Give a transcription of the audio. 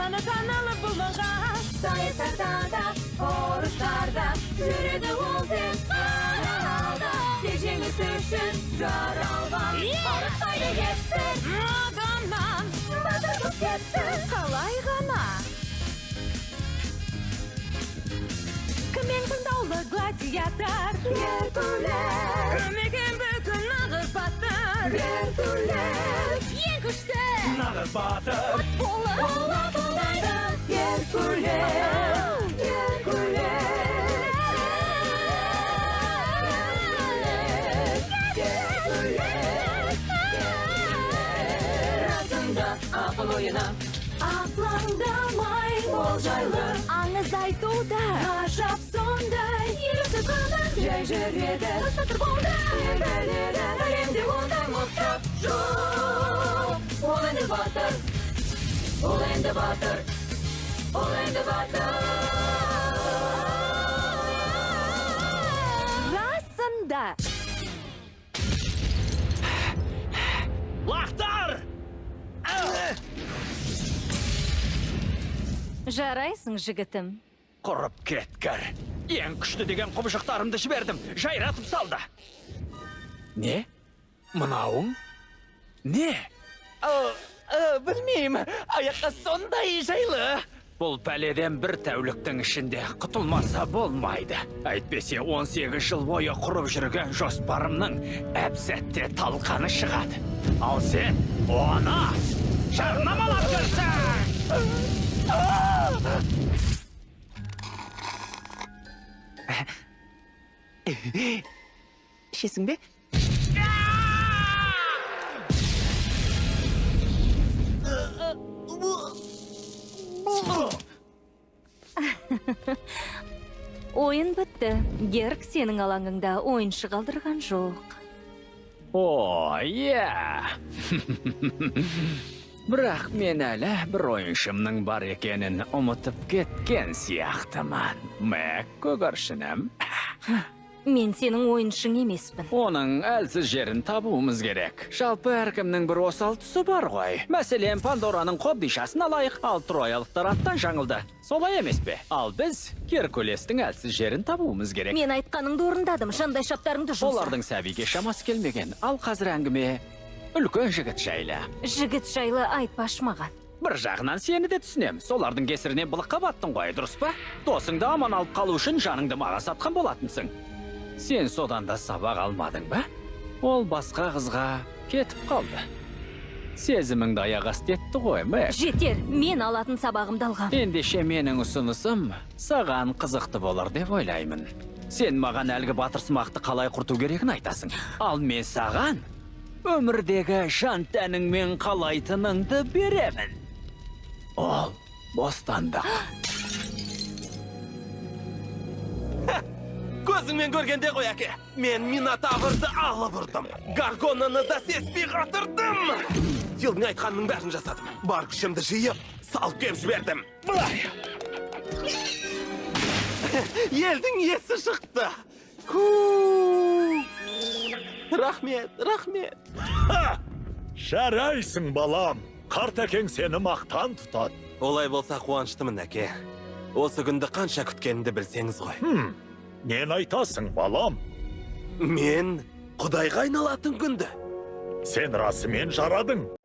Саны танылып болмаған сайыстарда, ұрыстарда жүреді ол тек қана алда. Тек жеңіс үшін жаралған арықтайды кетсін адамнан батыр боп кетсін. Қалай ғана кім ең таңдаулы гладиатор? Геркулес. Кім екен бүкіл нағыз батыр? Геркулес. Ең күшті нағыз батыр болады Геркулес. Расында ақыл ойына ақтаңдамай ол жайлы аңыз айтуда ғажап сондай ерікті қадам жай жүреді батыр болды егіледі әлемде ондай мықты жоқ. Ол енді батыр, ол енді батыр, ол енді батыр. Расында лақтар жарайсың жігітім. құрып кеткір. Ең күшті деген құбыжықтарымды жібердім, жайратып салды. Не? Мынауың? Не? Білмеймін, аяққа сондай жайлы. Бұл пәледен бір тәуліктің ішінде құтылмаса болмайды. Әйтпесе 18 жыл бойы құрып жүрген жоспарымның әп-сәтте талқаны шығады. Ал сен оны жарнамалап жүрсің! Ішесің бе? Ойын бітті. Герк сенің алаңыңда ойыншы қалдырған жоқ. О, иә. Бірақ мен әлі бір ойыншымның бар екенін ұмытып кеткен сияқтыман. Мәк көгершінім. Мен сенің ойыншың емеспін. Оның әлсіз жерін табуымыз керек. Жалпы әркімнің бір осал тұсы бар ғой. Мәселен, Пандораның қобдишасын алайық, ал троялықтар аттан жаңылды. Солай емес пе? Ал біз Геркулестің әлсіз жерін табуымыз керек. Мен айтқаныңды орындадым, жандай шаптарыңды жұмса. Олардың сәбиге шамасы келмеген. Ал қазір әңгіме үлкен жігіт жайлы. Жігіт жайлы айтпашы маған. Бір жағынан сені де түсінем. Солардың кесірінен былыққа баттың ғой, дұрыс па? Досыңды аман алып қалу үшін жаныңды маған сатқан болатынсың. Сен содан да сабақ алмадың ба? Ол басқа қызға кетіп қалды. Сезіміңді аяқ асты етті ғой, Мәк. Жетер, мен алатын сабағымды алғам. Ендеше менің ұсынысым саған қызықты болар деп ойлаймын. Сен маған әлгі батырсымақты қалай құрту керегін айтасың. Ал мен саған өмірдегі жан тәніңмен қалайтыныңды беремін. Ол бостандық. Көзіңмен көргенде ғой, әке. Мен Минотаврды алып ұрдым. Гаргонаны да сеспей қатырдым. Филдің айтқанының бәрін жасадым. Бар күшімді жиып, салып кеп жібердім. Былай. Елдің есі шықты. Рахмет, рахмет. Жарайсың, балам. Қарт әкең сені мақтан тұтады. Олай болса қуаныштымын, әке. Осы күнді қанша күткенімді білсеңіз ғой. Нен айтасың, балам? Мен Құдайға айналатын күнді. Сен расымен жарадың.